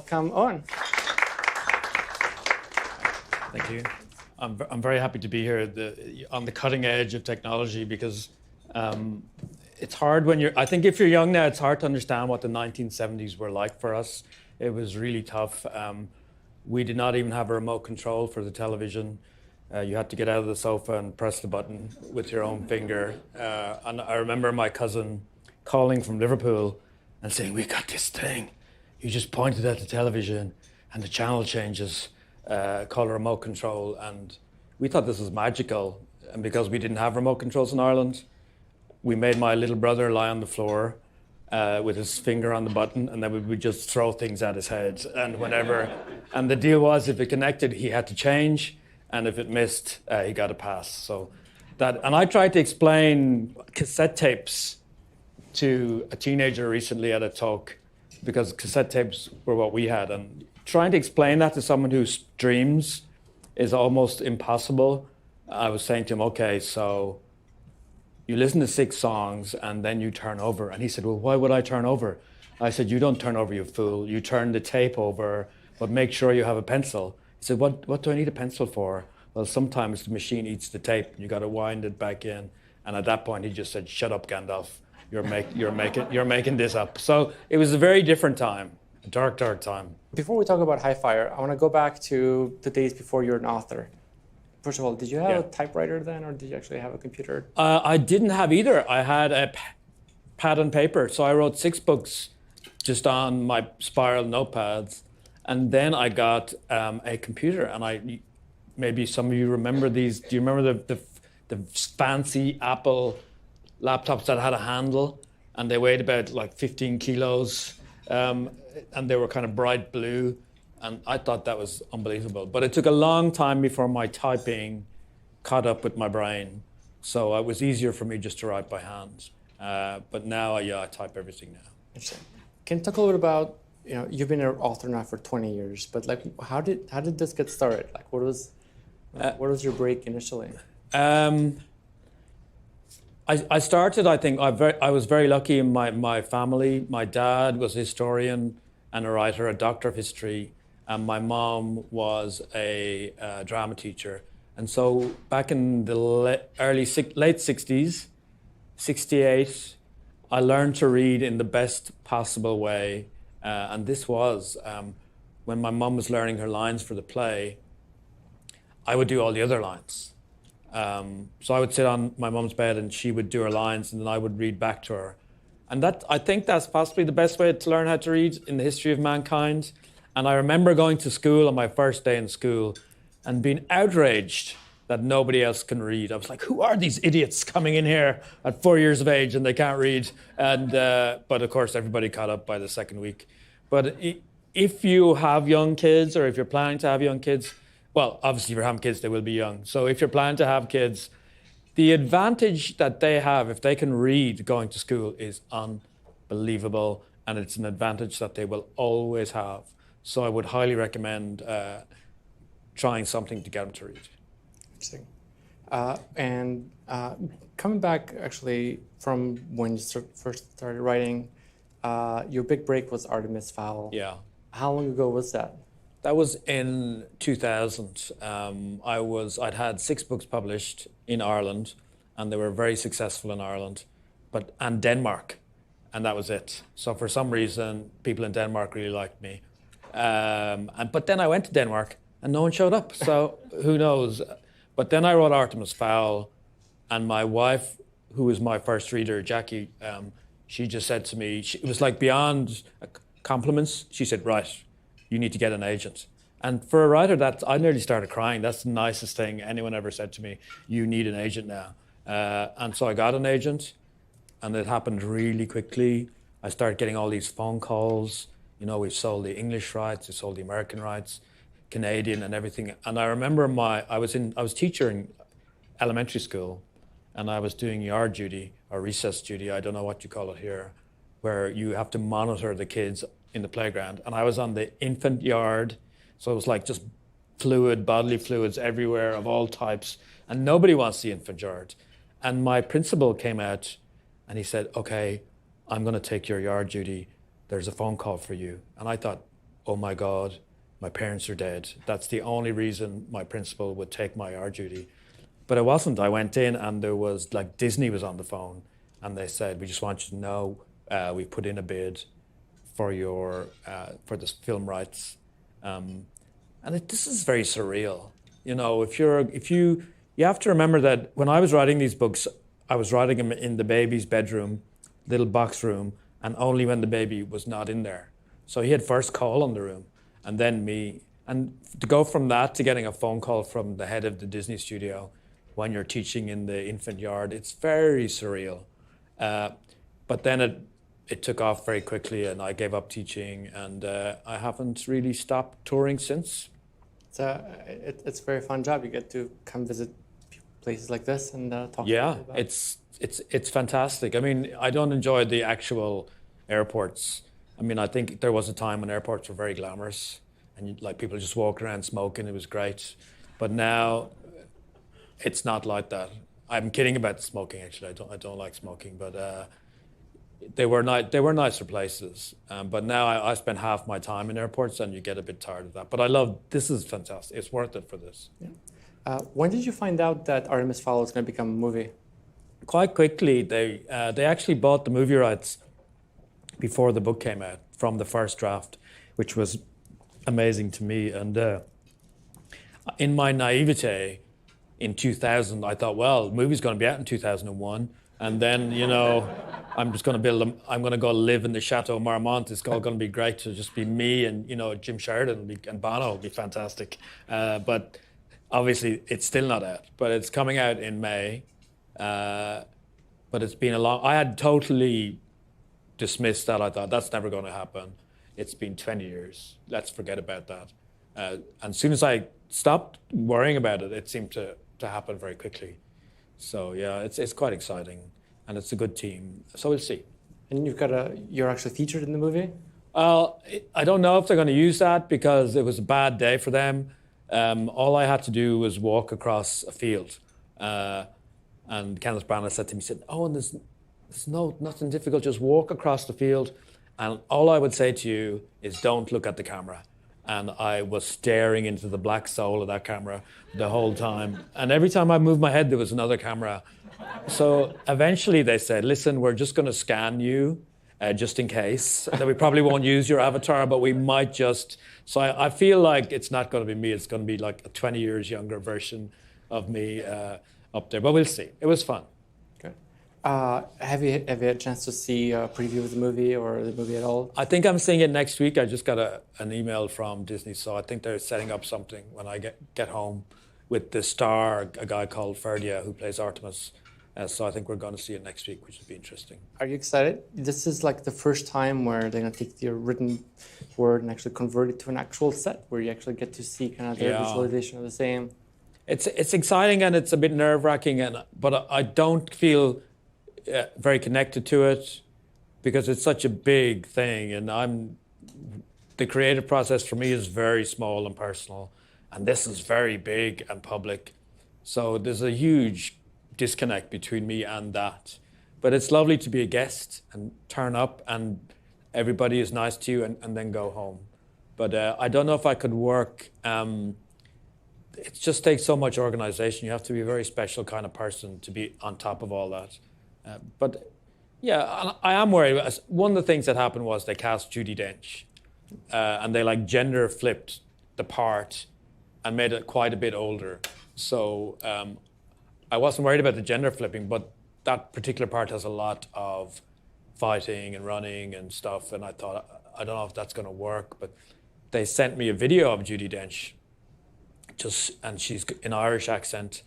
welcome Eoin. Thank you. I'm very happy to be here on the cutting edge of technology because it's hard when I think if you're young now, it's hard to understand what the 1970s were like for us. It was really tough. We did not even have a remote control for the television. You had to get out of the sofa and press the button with your own finger. And I remember my cousin calling from Liverpool and saying, "We got this thing. You just pointed at the television and the channel changes, called a remote control." And we thought this was magical. And because we didn't have remote controls in Ireland, we made my little brother lie on the floor with his finger on the button, and then we would just throw things at his head. And whenever, and the deal was if it connected, he had to change. And if it missed, he got a pass. So that, and I tried to explain cassette tapes to a teenager recently at a talk, because cassette tapes were what we had. And trying to explain that to someone who dreams is almost impossible. I was saying to him, okay, so you listen to 6 songs and then you turn over. And he said, well, why would I turn over? I said, you don't turn over, you fool. You turn the tape over, but make sure you have a pencil. He said, what do I need a pencil for? Well, sometimes the machine eats the tape and you got to wind it back in. And at that point, he just said, shut up, Gandalf. You're making this up. So it was a very different time, a dark, dark time. Before we talk about Hi-Fire, I want to go back to the days before you were an author. First of all, did you have a typewriter then, or did you actually have a computer? I didn't have either. I had a pad and paper. So I wrote 6 books just on my spiral notepads. And then I got a computer. And maybe some of you remember these. Do you remember the fancy Apple laptops that had a handle? And they weighed about like 15 kilos. And they were kind of bright blue. And I thought that was unbelievable. But it took a long time before my typing caught up with my brain. So it was easier for me just to write by hand. But now, I type everything now. Interesting. Can you talk a little bit about, you've been an author now for 20 years, but like, how did this get started? Like, what was your break initially? I started, I think, I was very lucky in my family. My dad was a historian and a writer, a doctor of history. And my mom was a drama teacher. And so back in the late 60s, 68, I learned to read in the best possible way. And this was when my mom was learning her lines for the play, I would do all the other lines. So I would sit on my mom's bed and she would do her lines and then I would read back to her. And I think that's possibly the best way to learn how to read in the history of mankind. And I remember going to school on my first day in school and being outraged that nobody else can read. I was like, who are these idiots coming in here at 4 years of age and they can't read? And but of course, everybody caught up by the second week. But if you have young kids or if you're planning to have young kids, well, obviously if you're having kids, they will be young. So if you're planning to have kids, the advantage that they have if they can read going to school is unbelievable. And it's an advantage that they will always have. So I would highly recommend trying something to get them to read. Interesting. And coming back actually from when you first started writing, your big break was Artemis Fowl. Yeah. How long ago was that? That was in 2000. I'd had 6 books published in Ireland, and they were very successful in Ireland, and Denmark, and that was it. So for some reason, people in Denmark really liked me. But then I went to Denmark and no one showed up. So who knows? But then I wrote Artemis Fowl, and my wife, who was my first reader, Jackie, she just said to me, it was like beyond compliments. She said, right, you need to get an agent. And for a writer, I nearly started crying. That's the nicest thing anyone ever said to me. You need an agent now. And so I got an agent, and it happened really quickly. I started getting all these phone calls. We've sold the English rights, we sold the American rights, Canadian and everything. And I remember I was teacher in elementary school, and I was doing yard duty or recess duty, I don't know what you call it here, where you have to monitor the kids in the playground. And I was on the infant yard, so it was like just bodily fluids everywhere of all types, and nobody wants the infant yard. And my principal came out and he said, okay, I'm going to take your yard duty. There's a phone call for you. And I thought, oh my God, my parents are dead. That's the only reason my principal would take my art duty. But it wasn't. I went in and there was like Disney was on the phone and they said, we just want you to know we put in a bid for your for the film rights. This is very surreal. You know, you have to remember that when I was writing these books, I was writing them in the baby's bedroom, little box room, and only when the baby was not in there. So he had first call on the room, and then me. And to go from that to getting a phone call from the head of the Disney studio when you're teaching in the infant yard, it's very surreal. But then it took off very quickly, and I gave up teaching, and I haven't really stopped touring since. It's a very fun job. You get to come visit places like this and talk. Yeah, to about. it's fantastic. I mean, I don't enjoy the actual airports. I mean, I think there was a time when airports were very glamorous, and like people just walk around smoking. It was great, but now it's not like that. I'm kidding about smoking. Actually, I don't like smoking, but they were nicer places. But now I spend half my time in airports, and you get a bit tired of that. But this is fantastic. It's worth it for this. Yeah. When did you find out that Artemis Fowl was going to become a movie? Quite quickly, they actually bought the movie rights before the book came out from the first draft, which was amazing to me. And in my naivete, in 2000, I thought, well, the movie's going to be out in 2001. And then, you know, I'm going to go live in the Chateau Marmont. It's all going to be great to just be me and, you know, Jim Sheridan and Bono will be fantastic. But obviously, it's still not out. But it's coming out in May. But it's been I had totally dismissed that. I thought, that's never going to happen. It's been 20 years. Let's forget about that. And as soon as I stopped worrying about it, it seemed to happen very quickly. So yeah, it's quite exciting, and it's a good team. So we'll see. And you're actually featured in the movie? I don't know if they're going to use that because it was a bad day for them. All I had to do was walk across a field. And Kenneth Branagh said to me, he said, "Oh, and there's nothing difficult, just walk across the field. And all I would say to you is don't look at the camera." And I was staring into the black soul of that camera the whole time. And every time I moved my head, there was another camera. So eventually they said, listen, we're just going to scan you just in case. That we probably won't use your avatar, but we might just. So I feel like it's not going to be me. It's going to be like a 20 years younger version of me up there. But we'll see. It was fun. Okay. Have you had a chance to see a preview of the movie or the movie at all? I think I'm seeing it next week. I just got an email from Disney, so I think they're setting up something when I get home with the star, a guy called Ferdia who plays Artemis. So I think we're going to see it next week, which will be interesting. Are you excited? This is like the first time where they're going to take your written word and actually convert it to an actual set where you actually get to see kind of their visualization of the same. It's exciting and it's a bit nerve-wracking, but I don't feel very connected to it because it's such a big thing, and the creative process for me is very small and personal, and this is very big and public. So there's a huge disconnect between me and that. But it's lovely to be a guest and turn up and everybody is nice to you and then go home. But I don't know if I could work. It just takes so much organization. You have to be a very special kind of person to be on top of all that. But yeah, I am worried. One of the things that happened was they cast Judi Dench and they like gender flipped the part and made it quite a bit older. So I wasn't worried about the gender flipping, but that particular part has a lot of fighting and running and stuff. And I thought, I don't know if that's going to work, but they sent me a video of Judi Dench, and she's in Irish accent,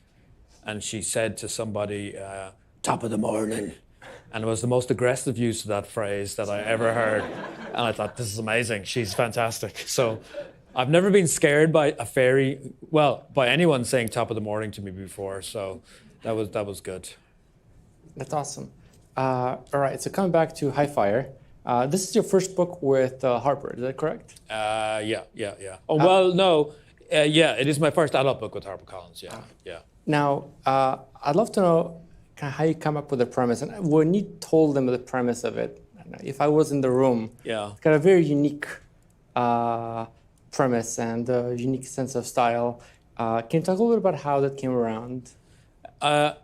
and she said to somebody, "Top of the morning," and it was the most aggressive use of that phrase that I ever heard. And I thought, this is amazing. She's fantastic. So I've never been scared by a fairy, by anyone saying top of the morning to me before. So that was good. That's awesome. All right, so coming back to High Fire, this is your first book with Harper, is that correct? Yeah. Oh, well, no. Yeah, it is my first adult book with HarperCollins, yeah. Now, I'd love to know kind of how you come up with the premise. And when you told them the premise of it, I don't know, if I was in the room, yeah, it's got a very unique premise and the unique sense of style. Can you talk a little bit about how that came around? I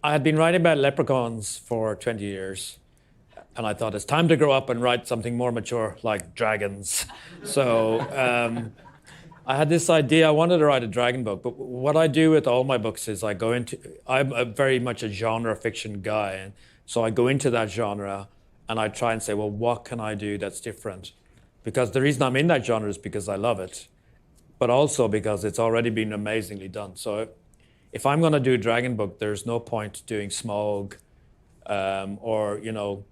had been writing about leprechauns for 20 years, and I thought it's time to grow up and write something more mature like dragons. So I had this idea. I wanted to write a dragon book, but what I do with all my books is I'm very much a genre fiction guy. And so I go into that genre and I try and say, well, what can I do that's different? Because the reason I'm in that genre is because I love it, but also because it's already been amazingly done. So if I'm going to do a dragon book, there's no point doing Smaug or,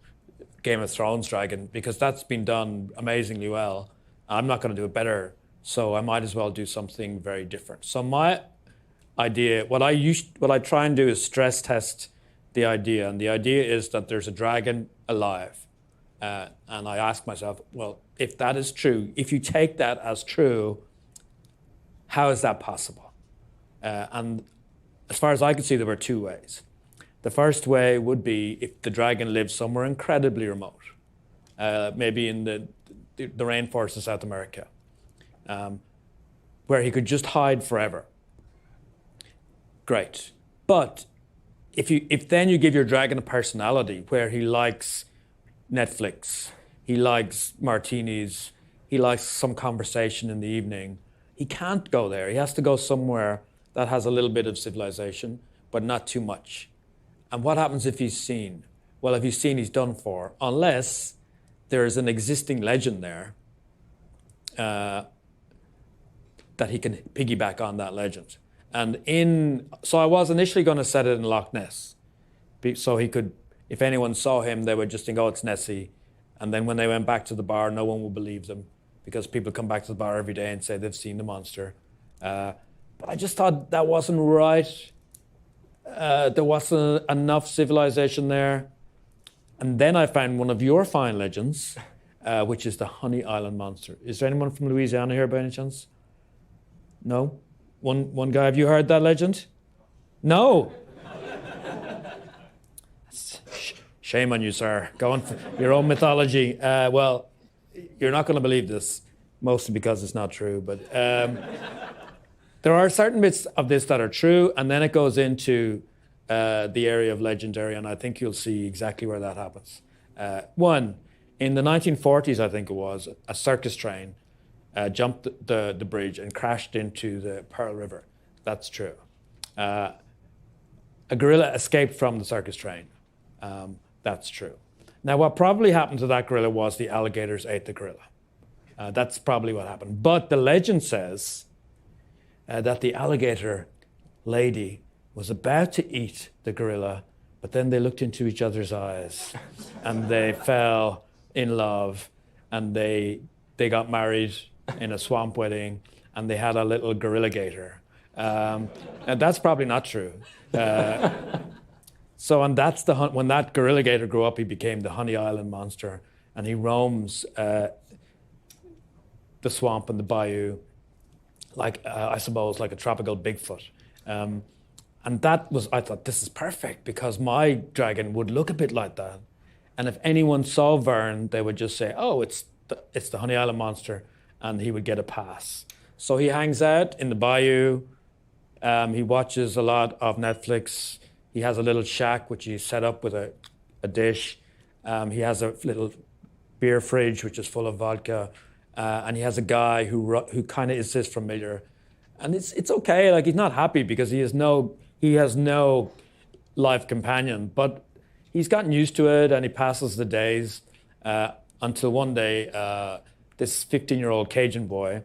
Game of Thrones dragon, because that's been done amazingly well. I'm not going to do it better, so I might as well do something very different. So my idea, what I try and do is stress test the idea, and the idea is that there's a dragon alive. And I ask myself, well, if that is true, if you take that as true, how is that possible? And as far as I could see, there were two ways. The first way would be if the dragon lived somewhere incredibly remote, maybe in the rainforest of South America, where he could just hide forever. Great. But if then you give your dragon a personality where he likes Netflix, he likes martinis, he likes some conversation in the evening, he can't go there. He has to go somewhere that has a little bit of civilization, but not too much. And what happens if he's seen? Well, if he's seen, he's done for, unless there is an existing legend there that he can piggyback on that legend. So I was initially going to set it in Loch Ness, so he could, if anyone saw him, they would just think, oh, it's Nessie. And then when they went back to the bar, no one would believe them, because people come back to the bar every day and say they've seen the monster. But I just thought that wasn't right. There wasn't enough civilization there. And then I found one of your fine legends, which is the Honey Island monster. Is there anyone from Louisiana here by any chance? No? One guy, have you heard that legend? No? Shame on you, sir. Go on for your own mythology. Well, you're not going to believe this, mostly because it's not true, but there are certain bits of this that are true, and then it goes into the area of legendary, and I think you'll see exactly where that happens. One, in the 1940s, I think it was, a circus train jumped the bridge and crashed into the Pearl River. That's true. A gorilla escaped from the circus train. That's true. Now, what probably happened to that gorilla was the alligators ate the gorilla. That's probably what happened. But the legend says that the alligator lady was about to eat the gorilla, but then they looked into each other's eyes and they fell in love, and they got married in a swamp wedding, and they had a little gorilla gator. And that's probably not true. And that's when that gorilla gator grew up, he became the Honey Island monster, and he roams the swamp and the bayou, like I suppose like a tropical Bigfoot. And I thought, this is perfect, because my dragon would look a bit like that. And if anyone saw Vern, they would just say, oh, it's the Honey Island monster, and he would get a pass. So he hangs out in the bayou. He watches a lot of Netflix. He has a little shack, which he set up with a dish. He has a little beer fridge, which is full of vodka. And he has a guy who kind of is his familiar. And it's okay. Like, he's not happy because he has no life companion, but he's gotten used to it, and he passes the days until one day this 15-year-old Cajun boy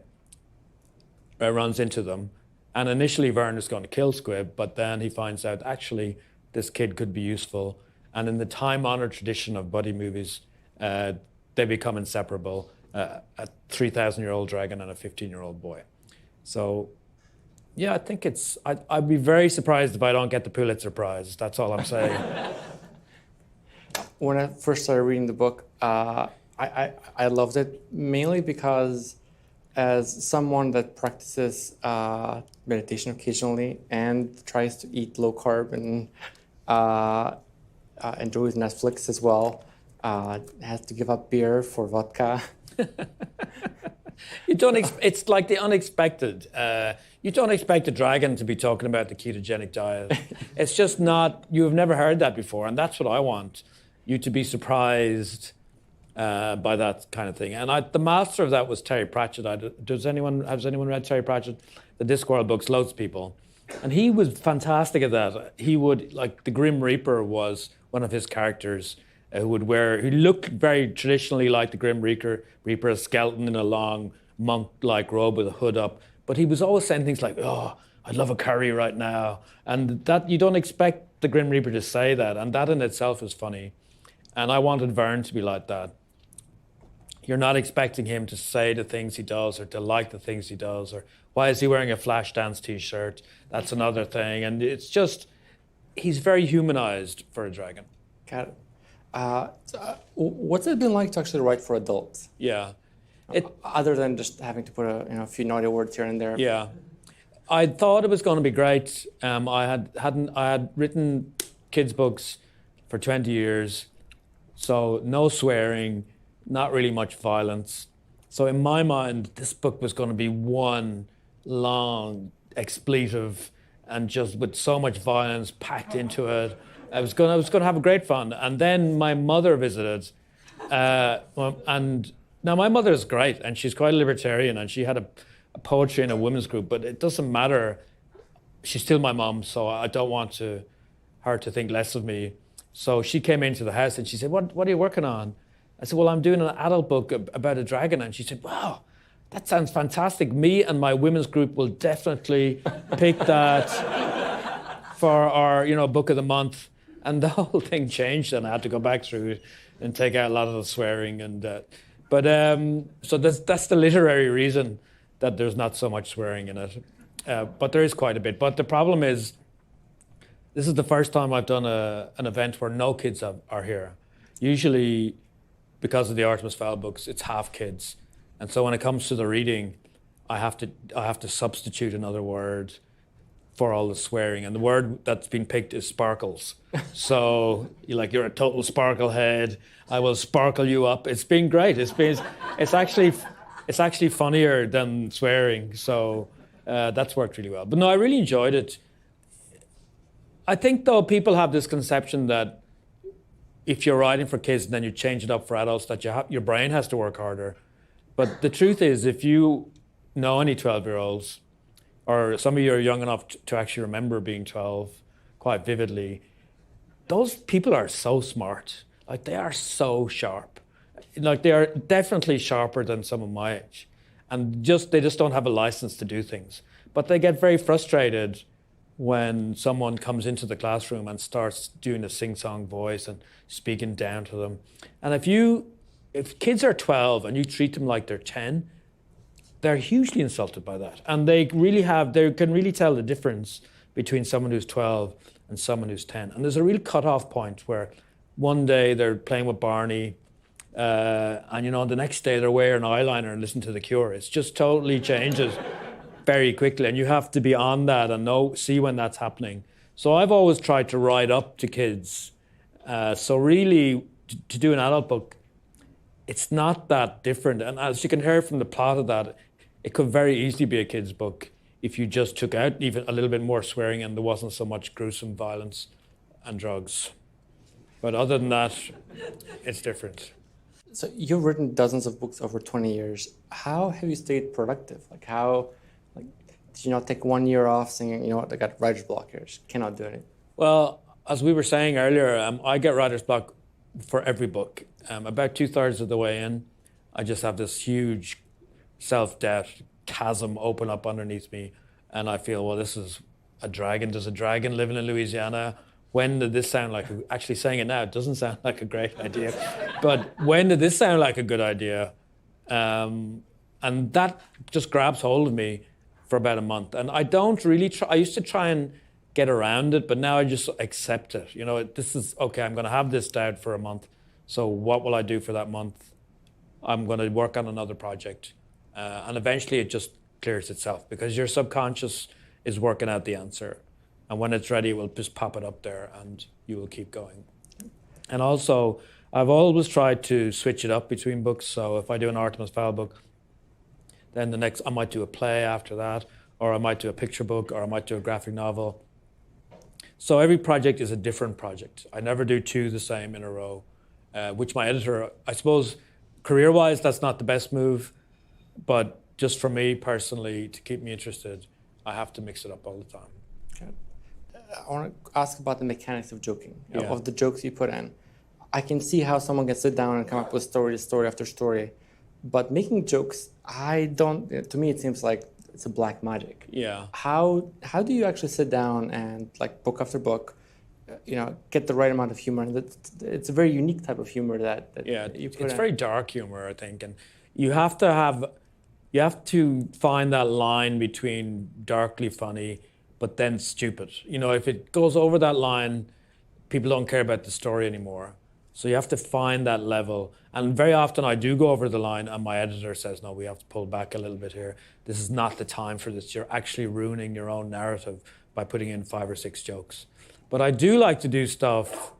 runs into them. And initially Vern is going to kill Squib, but then he finds out actually this kid could be useful. And in the time-honored tradition of buddy movies, they become inseparable, a 3,000-year-old dragon and a 15-year-old boy. So yeah, I think I'd be very surprised if I don't get the Pulitzer Prize. That's all I'm saying. When I first started reading the book, I loved it, mainly because as someone that practices meditation occasionally and tries to eat low carb and enjoys Netflix as well, has to give up beer for vodka. You don't. It's like the unexpected. You don't expect a dragon to be talking about the ketogenic diet. It's just not. You have never heard that before, and that's what I want you to be surprised by that kind of thing. And the master of that was Terry Pratchett. Has anyone read Terry Pratchett? The Discworld books, loads of people, and he was fantastic at that. He would, like, the Grim Reaper was one of his characters. Who looked very traditionally like the Grim Reaper, a skeleton in a long monk-like robe with a hood up. But he was always saying things like, "Oh, I'd love a curry right now," and that you don't expect the Grim Reaper to say that, and that in itself is funny. And I wanted Vern to be like that. You're not expecting him to say the things he does or to like the things he does, or why is he wearing a Flashdance t-shirt? That's another thing, and it's just he's very humanized for a dragon. Got it. What's it been like to actually write for adults? Yeah. Other than just having to put a few naughty words here and there. Yeah. I thought it was going to be great. I had written kids' books for 20 years, so no swearing, not really much violence. So in my mind, this book was going to be one long expletive and just with so much violence packed into it. I was going to have a great fun. And then my mother visited. And now my mother is great, and she's quite a libertarian, and she had a poetry in a women's group, but it doesn't matter. She's still my mom, so I don't want her to think less of me. So she came into the house and she said, what are you working on? I said, well, I'm doing an adult book about a dragon. And she said, wow, that sounds fantastic. Me and my women's group will definitely pick that for our book of the month. And the whole thing changed, and I had to go back through it and take out a lot of the swearing. So that's the literary reason that there's not so much swearing in it. But there is quite a bit. But the problem is, this is the first time I've done an event where no kids are here. Usually, because of the Artemis Fowl books, it's half kids. And so when it comes to the reading, I have to substitute another word for all the swearing, and the word that's been picked is sparkles. So you're a total sparkle head. I will sparkle you up. It's been great. It's actually funnier than swearing. So that's worked really well. But no, I really enjoyed it. I think though people have this conception that if you're writing for kids and then you change it up for adults, that your brain has to work harder. But the truth is, if you know any 12-year-olds, or some of you are young enough to actually remember being 12 quite vividly, those people are so smart. Like, they are so sharp. Like, they are definitely sharper than some of my age. And they just don't have a license to do things. But they get very frustrated when someone comes into the classroom and starts doing a sing-song voice and speaking down to them. And if kids are 12 and you treat them like they're 10, they're hugely insulted by that. And they can really tell the difference between someone who's 12 and someone who's 10. And there's a real cut-off point where one day they're playing with Barney, and the next day they're wearing eyeliner and listening to The Cure. It's just totally changes very quickly, and you have to be on that and see when that's happening. So I've always tried to ride up to kids. So really, to do an adult book, it's not that different. And as you can hear from the plot of that, it could very easily be a kid's book if you just took out even a little bit more swearing and there wasn't so much gruesome violence and drugs. But other than that, it's different. So you've written dozens of books over 20 years. How have you stayed productive? Did you not take 1 year off saying, you know what, I got writer's block here, just cannot do it? Well, as we were saying earlier, I get writer's block for every book. About 2/3 of the way in, I just have this huge self-doubt chasm open up underneath me, and I feel, well, this is a dragon. There's a dragon living in Louisiana. When did this sound like, actually saying it now, it doesn't sound like a great idea, but when did this sound like a good idea? And that just grabs hold of me for about a month. And I don't really try, I used to try and get around it, but now I just accept it. This is, okay, I'm gonna have this doubt for a month. So what will I do for that month? I'm gonna work on another project. And eventually it just clears itself because your subconscious is working out the answer. And when it's ready, it will just pop it up there and you will keep going. And also, I've always tried to switch it up between books. So if I do an Artemis Fowl book, then the next I might do a play after that, or I might do a picture book, or I might do a graphic novel. So every project is a different project. I never do two the same in a row, which my editor, I suppose, career-wise, that's not the best move, but just for me personally, to keep me interested, I have to mix it up all the time. Okay. I want to ask about the mechanics of joking, Yeah. of the jokes you put in. I can see how someone can sit down and come up with story after story, but making jokes, to me it seems like it's a black magic. Yeah. How do you actually sit down and, like, book after book, get the right amount of humor? And it's a very unique type of humor that you put it's in. very dark humor, I think, and you have to find that line between darkly funny but then stupid. If it goes over that line, people don't care about the story anymore. So you have to find that level. And very often I do go over the line and my editor says, no, we have to pull back a little bit here. This is not the time for this. You're actually ruining your own narrative by putting in 5 or 6 jokes. But I do like to do stuff,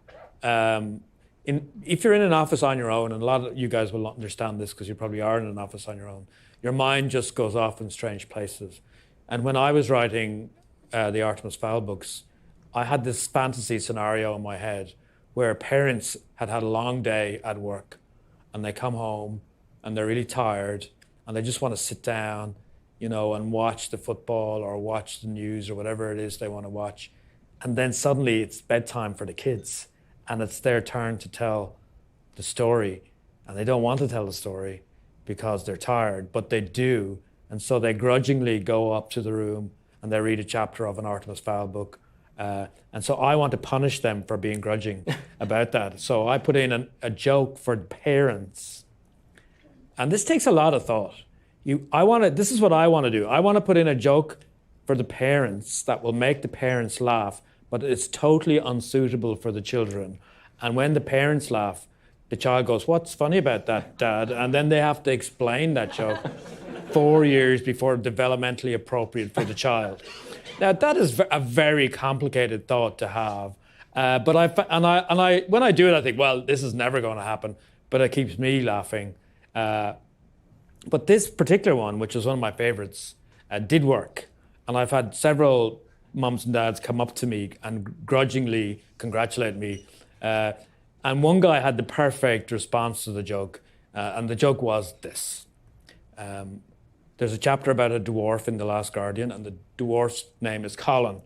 if you're in an office on your own, and a lot of you guys will understand this because you probably are in an office on your own, your mind just goes off in strange places. And when I was writing the Artemis Fowl books, I had this fantasy scenario in my head where parents had had a long day at work and they come home and they're really tired and they just want to sit down, and watch the football or watch the news or whatever it is they want to watch. And then suddenly it's bedtime for the kids and it's their turn to tell the story. And they don't want to tell the story because they're tired, but they do. And so they grudgingly go up to the room and they read a chapter of an Artemis Fowl book. And so I want to punish them for being grudging about that. So I put in a joke for parents. And this takes a lot of thought. This is what I want to do. I want to put in a joke for the parents that will make the parents laugh, but it's totally unsuitable for the children. And when the parents laugh, the child goes, "What's funny about that, Dad?" And then they have to explain that joke 4 years before developmentally appropriate for the child. Now, that is a very complicated thought to have. But when I do it, I think, well, this is never going to happen. But it keeps me laughing. But this particular one, which is one of my favorites, did work. And I've had several mums and dads come up to me and grudgingly congratulate me. And one guy had the perfect response to the joke. And the joke was this. There's a chapter about a dwarf in The Last Guardian, and the dwarf's name is Colin.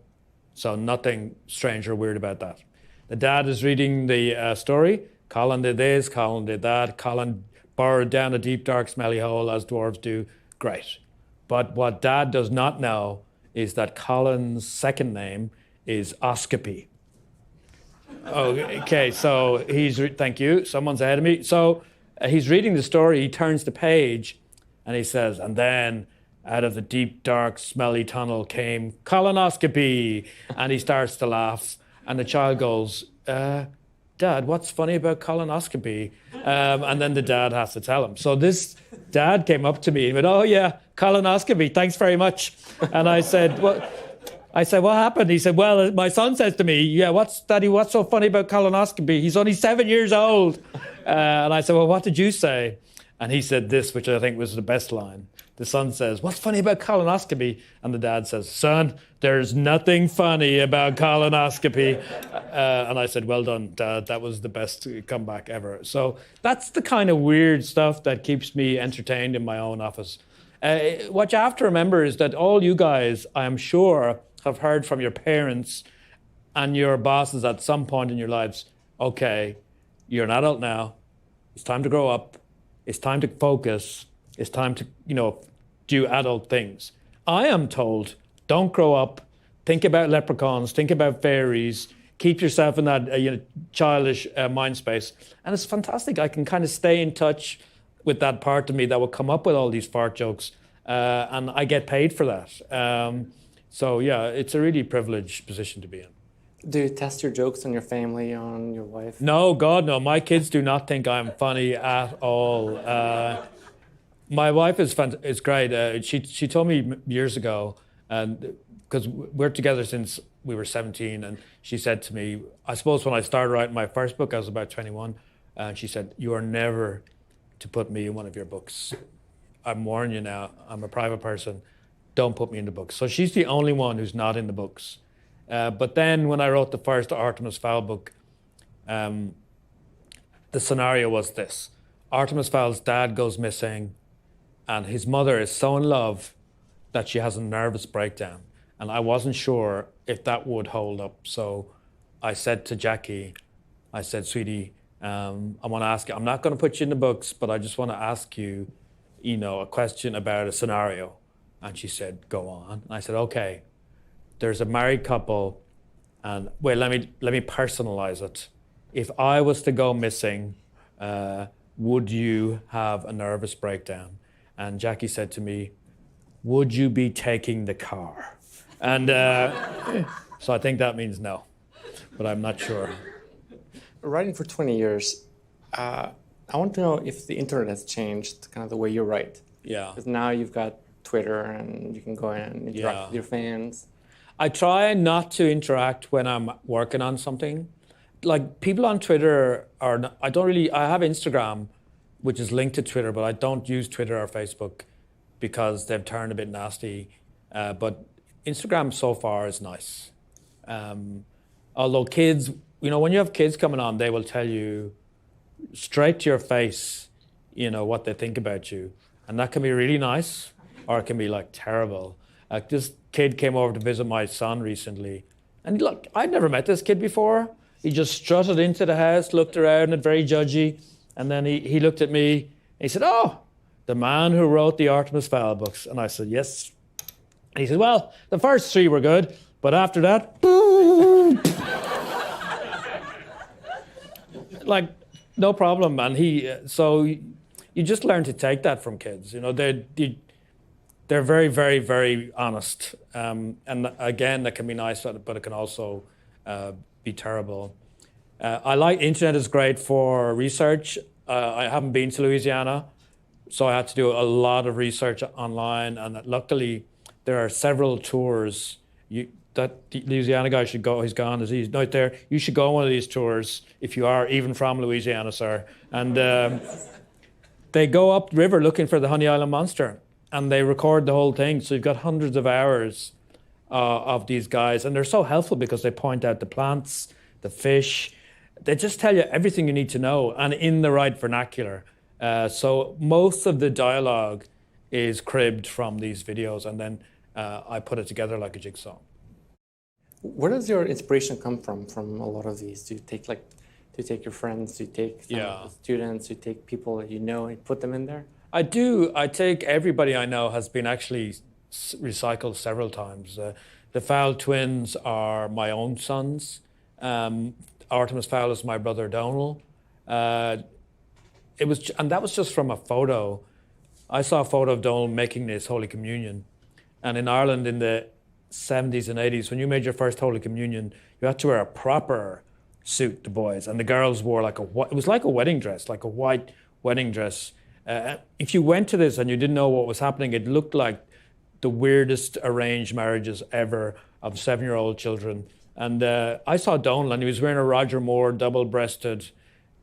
So nothing strange or weird about that. The dad is reading the story. Colin did this, Colin did that. Colin burrowed down a deep, dark, smelly hole, as dwarves do. Great. But what Dad does not know is that Colin's second name is Oscopy. Okay, so thank you, someone's ahead of me. So he's reading the story, he turns the page, and he says, and then out of the deep, dark, smelly tunnel came colonoscopy. And he starts to laugh, and the child goes, Dad, what's funny about colonoscopy? And then the dad has to tell him. So this dad came up to me and went, oh yeah, colonoscopy, thanks very much. And I said, what happened? He said, well, my son says to me, yeah, Daddy, what's so funny about colonoscopy? He's only 7 years old. And I said, well, what did you say? And he said this, which I think was the best line. The son says, what's funny about colonoscopy? And the dad says, son, there's nothing funny about colonoscopy. And I said, well done, Dad. That was the best comeback ever. So that's the kind of weird stuff that keeps me entertained in my own office. What you have to remember is that all you guys, I am sure, have heard from your parents and your bosses at some point in your lives, okay, you're an adult now. It's time to grow up. It's time to focus. It's time to, do adult things. I am told, don't grow up, think about leprechauns, think about fairies, keep yourself in that childish mind space. And it's fantastic. I can kind of stay in touch with that part of me that will come up with all these fart jokes. And I get paid for that. So yeah, it's a really privileged position to be in. Do you test your jokes on your family, on your wife? No, God, no. My kids do not think I'm funny at all. My wife is great. She told me years ago, and because we're together since we were 17, and she said to me, I suppose when I started writing my first book, I was about 21, And she said, "You are never to put me in one of your books. I'm warning you now. I'm a private person. Don't put me in the books." So she's the only one who's not in the books. But then when I wrote the first Artemis Fowl book, the scenario was this. Artemis Fowl's dad goes missing, and his mother is so in love that she has a nervous breakdown. And I wasn't sure if that would hold up. So I said to Jackie, I said, "Sweetie, I want to ask you, I'm not going to put you in the books, but I just want to ask you, a question about a scenario." And she said, "Go on." And I said, "Okay, there's a married couple, and wait, let me personalize it. If I was to go missing, would you have a nervous breakdown?" And Jackie said to me, "Would you be taking the car?" And so I think that means no, but I'm not sure. Writing for 20 years, I want to know if the internet has changed kind of the way you write. Yeah. Because now you've got Twitter and you can go in and interact with your fans. I try not to interact when I'm working on something. Like people on Twitter I have Instagram, which is linked to Twitter, but I don't use Twitter or Facebook because they've turned a bit nasty. But Instagram so far is nice. Although kids, when you have kids coming on, they will tell you straight to your face, what they think about you. And that can be really nice, or it can be like terrible. This kid came over to visit my son recently. And look, I'd never met this kid before. He just strutted into the house, looked around it, very judgy. And then he looked at me and he said, "Oh, the man who wrote the Artemis Fowl books." And I said, "Yes." And he said, "Well, the first 3 were good, but after that, boom." Like, no problem. And so you just learn to take that from kids. They're very, very, very honest. And again, that can be nice, but it can also be terrible. Internet is great for research. I haven't been to Louisiana, so I had to do a lot of research online. And luckily, there are several tours that the Louisiana guy should go. He's gone. He's not there. You should go on one of these tours if you are even from Louisiana, sir. And they go up the river looking for the Honey Island monster, and they record the whole thing. So you've got hundreds of hours of these guys, and they're so helpful because they point out the plants, the fish. They just tell you everything you need to know, and in the right vernacular. So most of the dialogue is cribbed from these videos, and then I put it together like a jigsaw. Where does your inspiration come from a lot of these? Do you take your friends, do you take some of the students, do you take people that you know and put them in there? I do. I take everybody I know has been actually recycled several times. The Fowl twins are my own sons. Artemis Fowl is my brother Donal. And that was just from a photo. I saw a photo of Donal making this Holy Communion. And in Ireland in the 70s and 80s, when you made your first Holy Communion, you had to wear a proper suit, the boys. And the girls wore it was like a wedding dress, like a white wedding dress. If you went to this and you didn't know what was happening, it looked like the weirdest arranged marriages ever of 7-year-old children. And I saw Donal, and he was wearing a Roger Moore double-breasted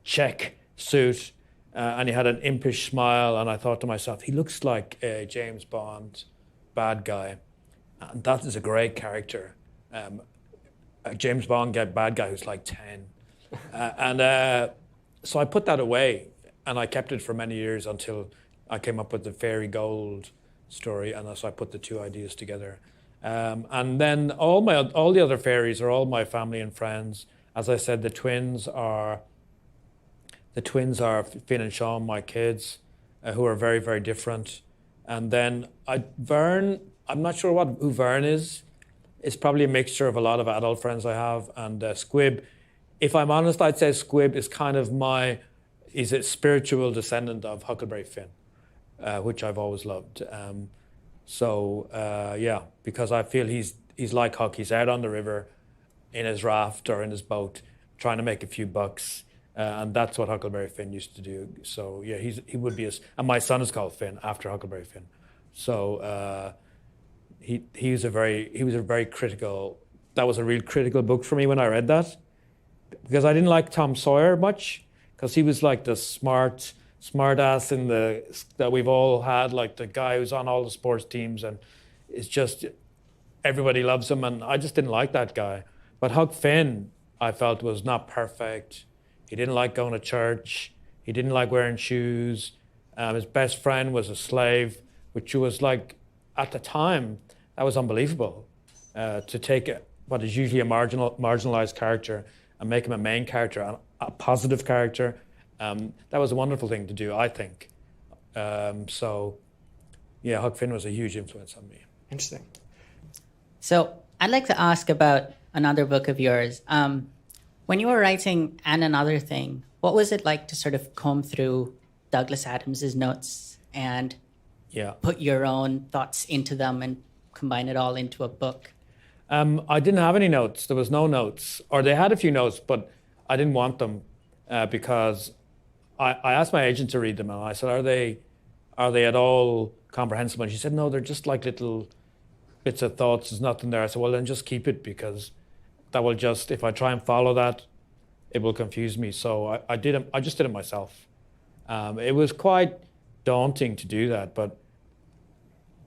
check suit, and he had an impish smile. And I thought to myself, he looks like a James Bond bad guy. And that is a great character. A James Bond bad guy who's like 10. So I put that away, and I kept it for many years until I came up with the Fairy Gold story, and so I put the 2 ideas together. And then all the other fairies are all my family and friends. As I said, the twins are Finn and Sean, my kids, who are very, very different. And then Vern, I'm not sure who Vern is. It's probably a mixture of a lot of adult friends I have. And Squib, if I'm honest, I'd say Squib is kind of he's a spiritual descendant of Huckleberry Finn, which I've always loved. Because I feel he's like Huck. He's out on the river in his raft or in his boat trying to make a few bucks. And that's what Huckleberry Finn used to do. So yeah, he would be and my son is called Finn after Huckleberry Finn. So he was a very critical. That was a real critical book for me when I read that, because I didn't like Tom Sawyer much, because he was like the smart ass that we've all had, like the guy who's on all the sports teams, and it's just everybody loves him, and I just didn't like that guy. But Huck Finn, I felt, was not perfect. He didn't like going to church. He didn't like wearing shoes. His best friend was a slave, which was like, at the time, that was unbelievable. To take what is usually a marginalized character and make him a main character, a positive character. That was a wonderful thing to do, I think. So, yeah, Huck Finn was a huge influence on me. Interesting. So I'd like to ask about another book of yours. When you were writing And Another Thing, what was it like to sort of comb through Douglas Adams's notes and put your own thoughts into them and combine it all into a book? I didn't have any notes. There was no notes. Or they had a few notes, but I didn't want them because I asked my agent to read them, and I said, are they at all comprehensible? And she said, no, they're just like little bits of thoughts. There's nothing there. I said, well, then just keep it, because that will just, if I try and follow that, it will confuse me. So I just did it myself. It was quite daunting to do that,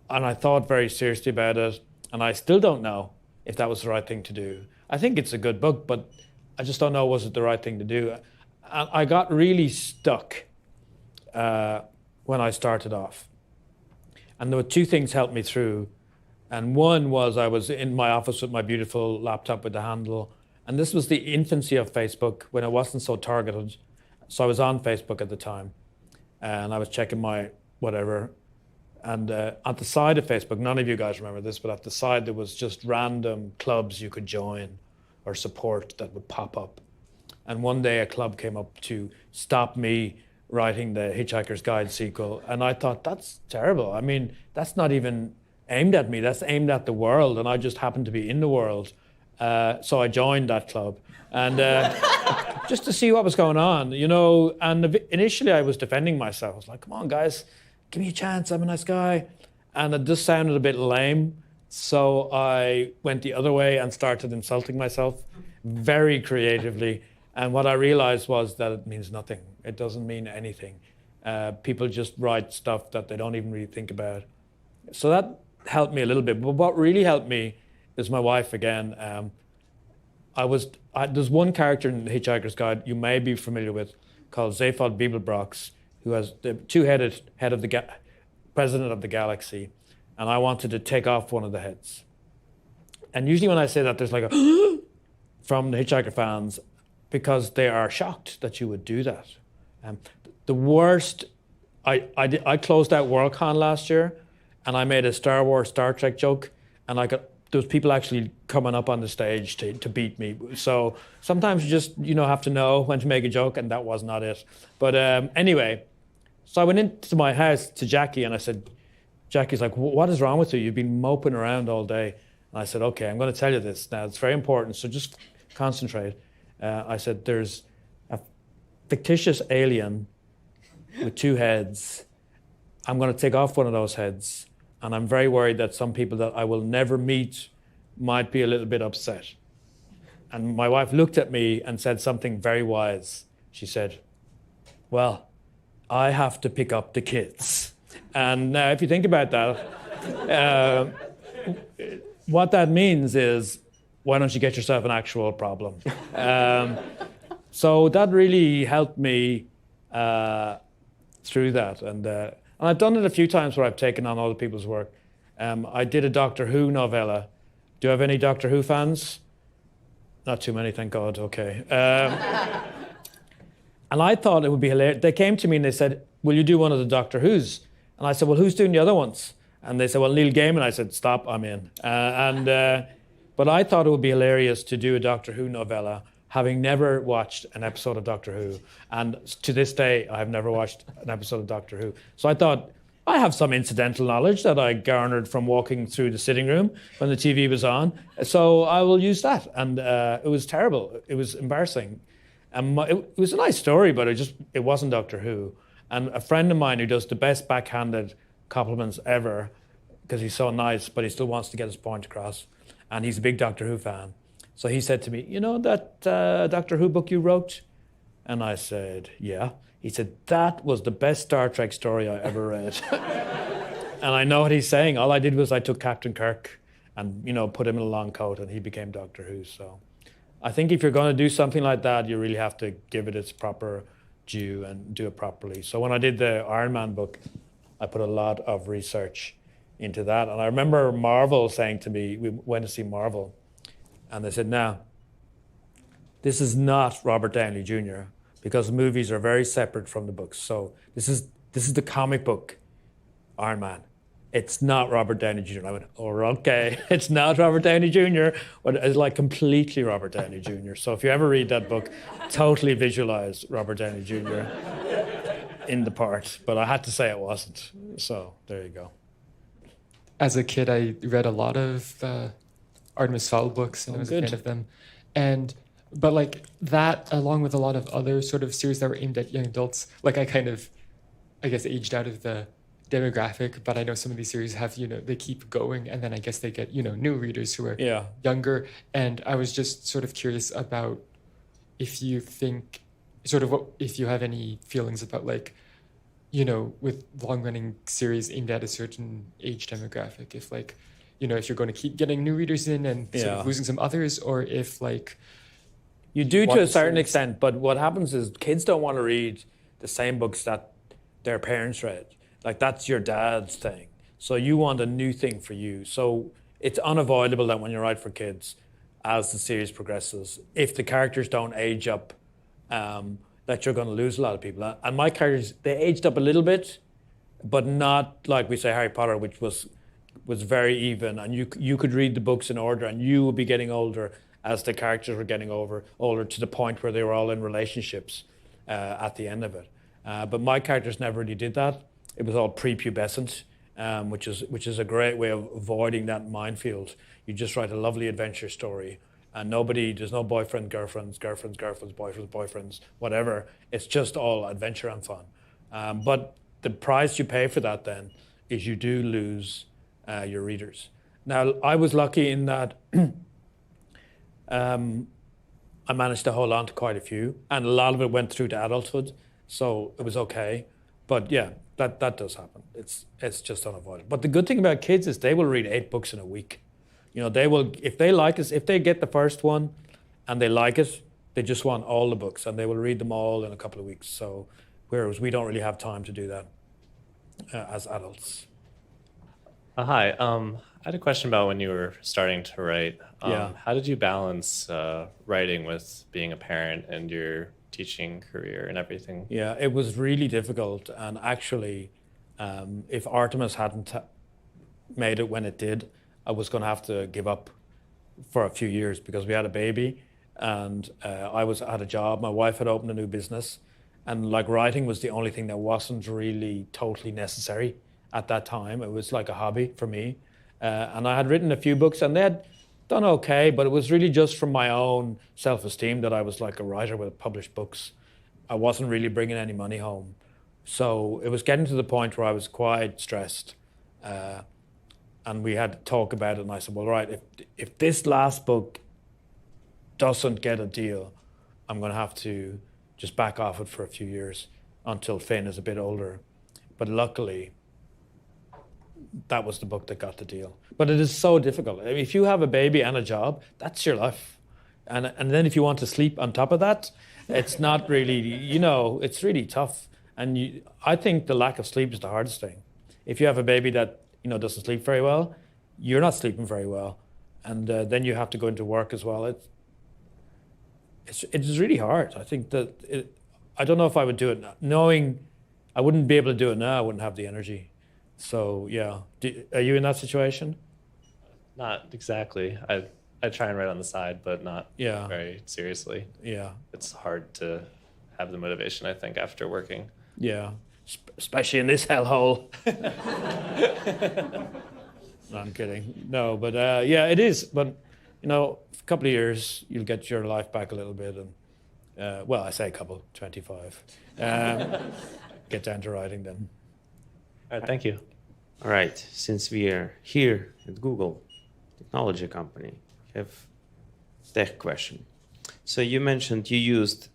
and I thought very seriously about it, and I still don't know if that was the right thing to do. I think it's a good book, but I just don't know, was it the right thing to do? I got really stuck when I started off. And there were two things helped me through. And one was I was in my office with my beautiful laptop with the handle. And this was the infancy of Facebook, when it wasn't so targeted. So I was on Facebook at the time. And I was checking my whatever. And at the side of Facebook, none of you guys remember this, but at the side there was just random clubs you could join or support that would pop up. And one day a club came up to stop me writing the Hitchhiker's Guide sequel. And I thought, that's terrible. I mean, that's not even aimed at me. That's aimed at the world. And I just happened to be in the world. So I joined that club. And just to see what was going on, you know. And initially I was defending myself. I was like, come on, guys, give me a chance. I'm a nice guy. And it just sounded a bit lame. So I went the other way and started insulting myself very creatively. And what I realized was that it means nothing. It doesn't mean anything. People just write stuff that they don't even really think about. So that helped me a little bit. But what really helped me is my wife again. There's one character in The Hitchhiker's Guide you may be familiar with called Zaphod Beeblebrox, who has the two-headed head of the president of the galaxy. And I wanted to take off one of the heads. And usually when I say that, there's like a from the Hitchhiker fans, because they are shocked that you would do that. The worst, I closed out WorldCon last year, and I made a Star Wars, Star Trek joke, and there was people actually coming up on the stage to beat me. So sometimes you just have to know when to make a joke, and that was not it. But anyway, so I went into my house to Jackie, and I said, Jackie's like, what is wrong with you? You've been moping around all day. And I said, okay, I'm going to tell you this now. It's very important, so just concentrate. I said, there's a fictitious alien with two heads. I'm going to take off one of those heads. And I'm very worried that some people that I will never meet might be a little bit upset. And my wife looked at me and said something very wise. She said, well, I have to pick up the kids. And now if you think about that, what that means is, why don't you get yourself an actual problem? So that really helped me through that. And I've done it a few times where I've taken on other people's work. I did a Doctor Who novella. Do you have any Doctor Who fans? Not too many, thank God, okay. And I thought it would be hilarious. They came to me and they said, will you do one of the Doctor Who's? And I said, well, who's doing the other ones? And they said, well, Neil Gaiman. I said, stop, I'm in. But I thought it would be hilarious to do a Doctor Who novella, having never watched an episode of Doctor Who. And to this day, I have never watched an episode of Doctor Who. So I thought, I have some incidental knowledge that I garnered from walking through the sitting room when the TV was on. So I will use that. And it was terrible. It was embarrassing. And it was a nice story, but it wasn't Doctor Who. And a friend of mine who does the best backhanded compliments ever, because he's so nice, but he still wants to get his point across. And he's a big Doctor Who fan. So he said to me, you know that Doctor Who book you wrote? And I said, yeah. He said, that was the best Star Trek story I ever read. And I know what he's saying. All I did was I took Captain Kirk and, put him in a long coat and he became Doctor Who. So I think if you're going to do something like that, you really have to give it its proper due and do it properly. So when I did the Iron Man book, I put a lot of research into that. And I remember Marvel saying to me, we went to see Marvel, and they said, now, this is not Robert Downey Jr., because movies are very separate from the books. So this is the comic book Iron Man. It's not Robert Downey Jr. And I went, oh, okay, it's not Robert Downey Jr., but it's like completely Robert Downey Jr. So if you ever read that book, totally visualize Robert Downey Jr. in the part. But I had to say it wasn't. So there you go. As a kid, I read a lot of Artemis Fowl books, and I was a fan of them. But like that, along with a lot of other sort of series that were aimed at young adults, like I kind of, I guess, aged out of the demographic. But I know some of these series have, they keep going, and then I guess they get, new readers who are younger. And I was just sort of curious about if you think, if you have any feelings about like, with long-running series aimed at a certain age demographic, if like, if you're going to keep getting new readers in and sort of losing some others, or if like... You do to a certain extent, but what happens is kids don't want to read the same books that their parents read. Like that's your dad's thing. So you want a new thing for you. So it's unavoidable that when you write for kids, as the series progresses, if the characters don't age up, that you're going to lose a lot of people. And my characters, they aged up a little bit, but not like we say Harry Potter, which was very even. And you could read the books in order, and you would be getting older as the characters were getting older to the point where they were all in relationships at the end of it. But my characters never really did that. It was all prepubescent, which is a great way of avoiding that minefield. You just write a lovely adventure story, and there's no boyfriend, girlfriends, boyfriends, whatever. It's just all adventure and fun. But the price you pay for that then is you do lose your readers. Now, I was lucky in that I managed to hold on to quite a few, and a lot of it went through to adulthood, so it was okay. But yeah, that does happen. It's just unavoidable. But the good thing about kids is they will read 8 books in a week. They will, if they like us, if they get the first one and they like it, they just want all the books, and they will read them all in a couple of weeks. So whereas we don't really have time to do that as adults. Hi. I had a question about when you were starting to write. Yeah. How did you balance writing with being a parent and your teaching career and everything? Yeah, it was really difficult. And actually, if Artemis hadn't made it when it did, I was going to have to give up for a few years because we had a baby, and I had a job. My wife had opened a new business, and like writing was the only thing that wasn't really totally necessary at that time. It was like a hobby for me. And I had written a few books, and they had done okay, but it was really just from my own self-esteem that I was like a writer with published books. I wasn't really bringing any money home. So it was getting to the point where I was quite stressed. And we had to talk about it, and I said, well, right, if this last book doesn't get a deal, I'm going to have to just back off it for a few years until Finn is a bit older. But luckily, that was the book that got the deal. But it is so difficult. I mean, if you have a baby and a job, that's your life. And then if you want to sleep on top of that, it's not really, it's really tough. And I think the lack of sleep is the hardest thing. If you have a baby that, doesn't sleep very well, you're not sleeping very well. And then you have to go into work as well. It's really hard. I think that, I don't know if I would do it now. Knowing I wouldn't be able to do it now, I wouldn't have the energy. So yeah, are you in that situation? Not exactly. I try and write on the side, but not very seriously. Yeah. It's hard to have the motivation, I think, after working. Yeah, especially in this hellhole. No, I'm kidding. No, but yeah, it is. But, a couple of years, you'll get your life back a little bit. And well, I say a couple, 25. Get down to writing then. All right, thank you. All right, since we are here at Google, technology company, I have a tech question. So you mentioned you used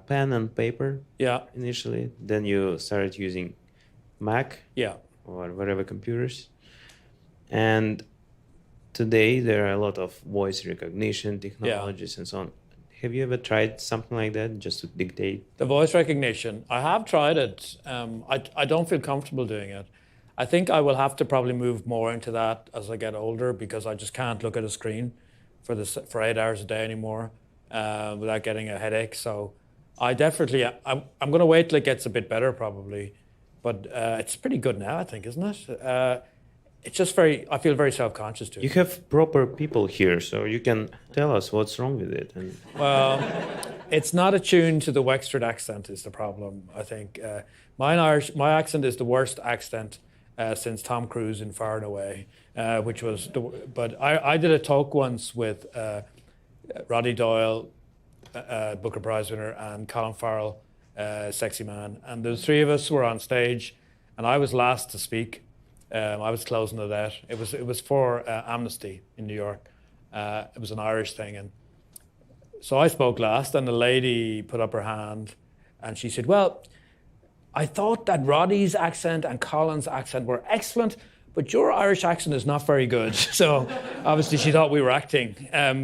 pen and paper Yeah, initially. Then you started using Mac yeah. or whatever computers. And today there are a lot of voice recognition technologies and so on. Have you ever tried something like that, just to dictate? The voice recognition, I have tried it. I don't feel comfortable doing it. I think I will have to probably move more into that as I get older because I just can't look at a screen for 8 hours a day anymore without getting a headache. So I'm going to wait till it gets a bit better probably. But it's pretty good now, I think, isn't it? It's just I feel very self-conscious to it. You have proper people here, so you can tell us what's wrong with it. And Well, it's not attuned to the Wexford accent is the problem, I think. My accent is the worst accent since Tom Cruise in Far and Away, but I did a talk once with Roddy Doyle, Booker Prize winner, and Colin Farrell, Sexy Man. And the three of us were on stage, and I was last to speak. I was closing it out. It was for Amnesty in New York. It was an Irish thing, and so I spoke last, and the lady put up her hand, and she said, "Well, I thought that Roddy's accent and Colin's accent were excellent, but your Irish accent is not very good." So obviously she thought we were acting. I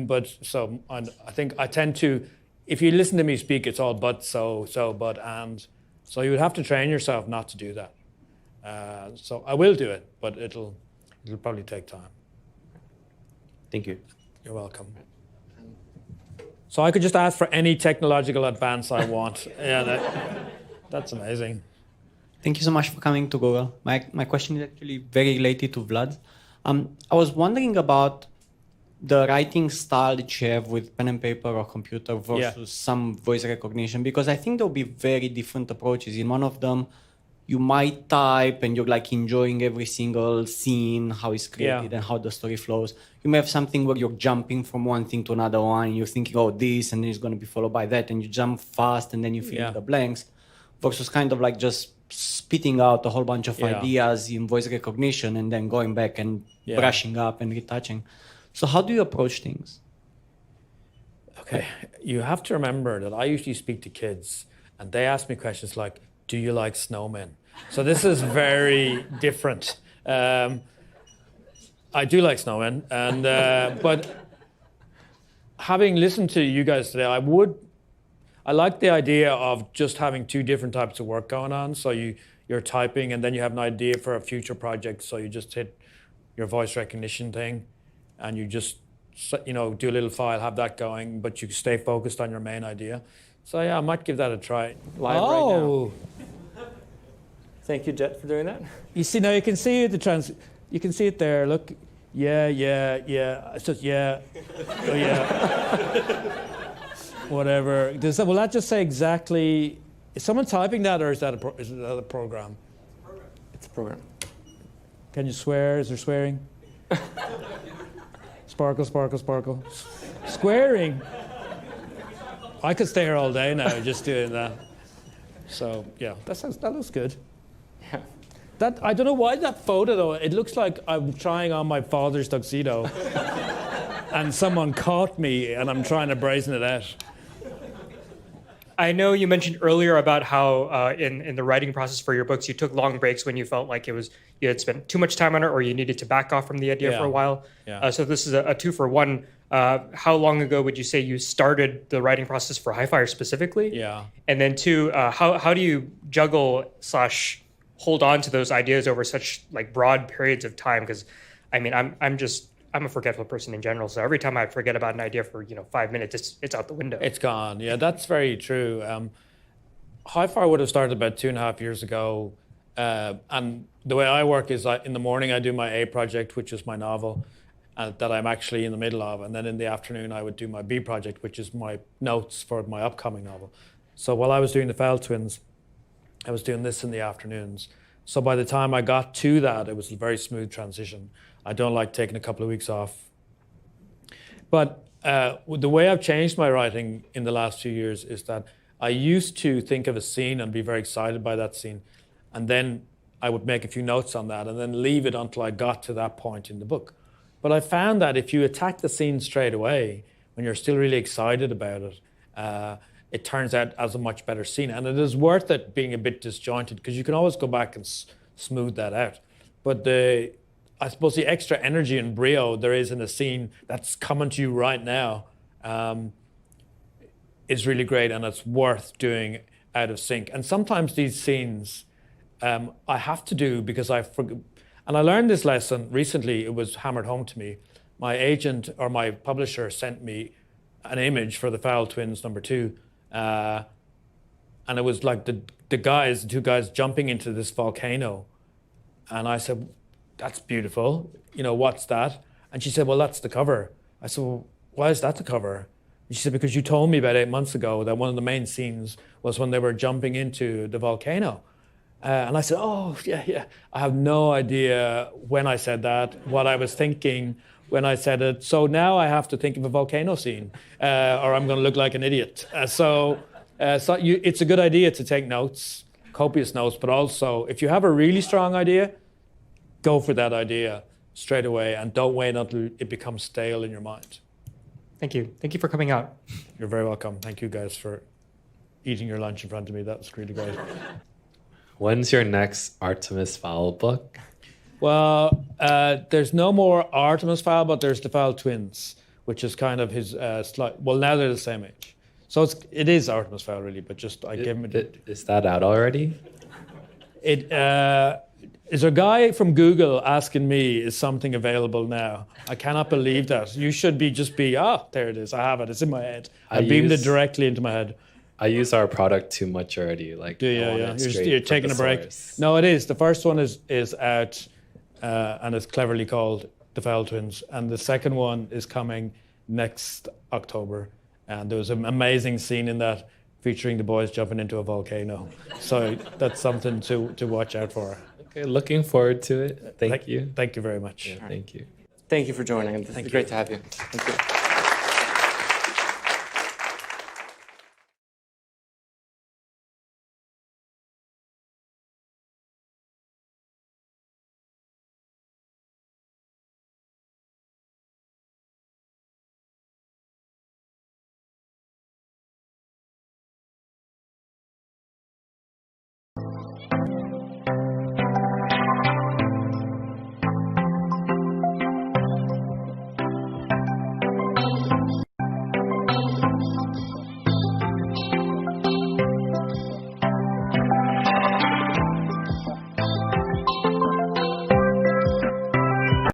think I tend to, if you listen to me speak, it's all but, so, but, and. So you would have to train yourself not to do that. So I will do it, but it'll probably take time. thank you. You're welcome. So I could just ask for any technological advance I want. Yeah, that's amazing. Thank you so much for coming to Google. My question is actually very related to Vlad. I was wondering about the writing style that you have with pen and paper or computer versus some voice recognition, because I think there'll be very different approaches. In one of them, you might type and you're like enjoying every single scene, how it's created and how the story flows. You may have something where you're jumping from one thing to another one, and you're thinking, oh, this, and then it's going to be followed by that, and you jump fast, and then you fill in the blanks, versus kind of like just spitting out a whole bunch of ideas in voice recognition and then going back and brushing up and retouching. So how do you approach things? Okay, you have to remember that I usually speak to kids, and they ask me questions like, do you like snowmen? So this is very different. I do like snowmen, and but having listened to you guys today, I like the idea of just having two different types of work going on. So you're typing, and then you have an idea for a future project. So you just hit your voice recognition thing, and you just do a little file, have that going, but you stay focused on your main idea. So yeah, I might give that a try. Live right now. Thank you, Jet, for doing that. You see now, you can see you can see it there. Look, yeah. It's just oh yeah, whatever. Will that just say exactly? Is someone typing that, or is that a program? It's a program. Can you swear? Is there swearing? Sparkle, sparkle, sparkle. Squaring. I could stay here all day now just doing that. So yeah, that looks good. Yeah. That I don't know why that photo though. It looks like I'm trying on my father's tuxedo, and someone caught me, and I'm trying to brazen it out. I know you mentioned earlier about how in the writing process for your books, you took long breaks when you felt like you had spent too much time on it, or you needed to back off from the idea for a while. Yeah. So this is a 2-for-1. How long ago would you say you started the writing process for Highfire specifically? Yeah. And then 2, how do you juggle / hold on to those ideas over such like broad periods of time? Because I mean, I'm a forgetful person in general, so every time I forget about an idea for 5 minutes, it's out the window. It's gone. Yeah, that's very true. Highfire would have started about 2.5 years ago, and the way I work is in the morning I do my A project, which is my novel, that I'm actually in the middle of, and then in the afternoon I would do my B project, which is my notes for my upcoming novel. So while I was doing the Fell Twins, I was doing this in the afternoons. So by the time I got to that, it was a very smooth transition. I don't like taking a couple of weeks off. But the way I've changed my writing in the last few years is that I used to think of a scene and be very excited by that scene. And then I would make a few notes on that and then leave it until I got to that point in the book. But I found that if you attack the scene straight away, when you're still really excited about it, it turns out as a much better scene. And it is worth it being a bit disjointed because you can always go back and smooth that out. But I suppose the extra energy and brio there is in a scene that's coming to you right now is really great, and it's worth doing out of sync. And sometimes these scenes I have to do because I forget. And I learned this lesson recently. It was hammered home to me. My agent or my publisher sent me an image for the Fowl Twins #2. And it was like the two guys jumping into this volcano. And I said, that's beautiful. What's that? And she said, well, that's the cover. I said, well, why is that the cover? And she said, because you told me about 8 months ago that one of the main scenes was when they were jumping into the volcano. And I said, oh, yeah. I have no idea when I said that, what I was thinking when I said it. So now I have to think of a volcano scene or I'm going to look like an idiot. So it's a good idea to take notes, copious notes, but also if you have a really strong idea, go for that idea straight away and don't wait until it becomes stale in your mind. Thank you. Thank you for coming out. You're very welcome. Thank you guys for eating your lunch in front of me. That was really great. When's your next Artemis Fowl book? Well, there's no more Artemis Fowl, but there's the Fowl Twins, which is kind of his well, now they're the same age. So it is Artemis Fowl, really, but just I gave him Is that out already? Is a guy from Google asking me, is something available now? I cannot believe that. You should there it is. I have it. It's in my head. I beamed it directly into my head. I use our product too much already. Yeah. You're taking a break. No, it is. The first one is out and it's cleverly called The Fowl Twins. And the second one is coming next October. And there was an amazing scene in that featuring the boys jumping into a volcano. So that's something to watch out for. Okay, looking forward to it. Thank you. Thank you very much. Yeah, thank you. Thank you for joining. It's great to have you. Thank you.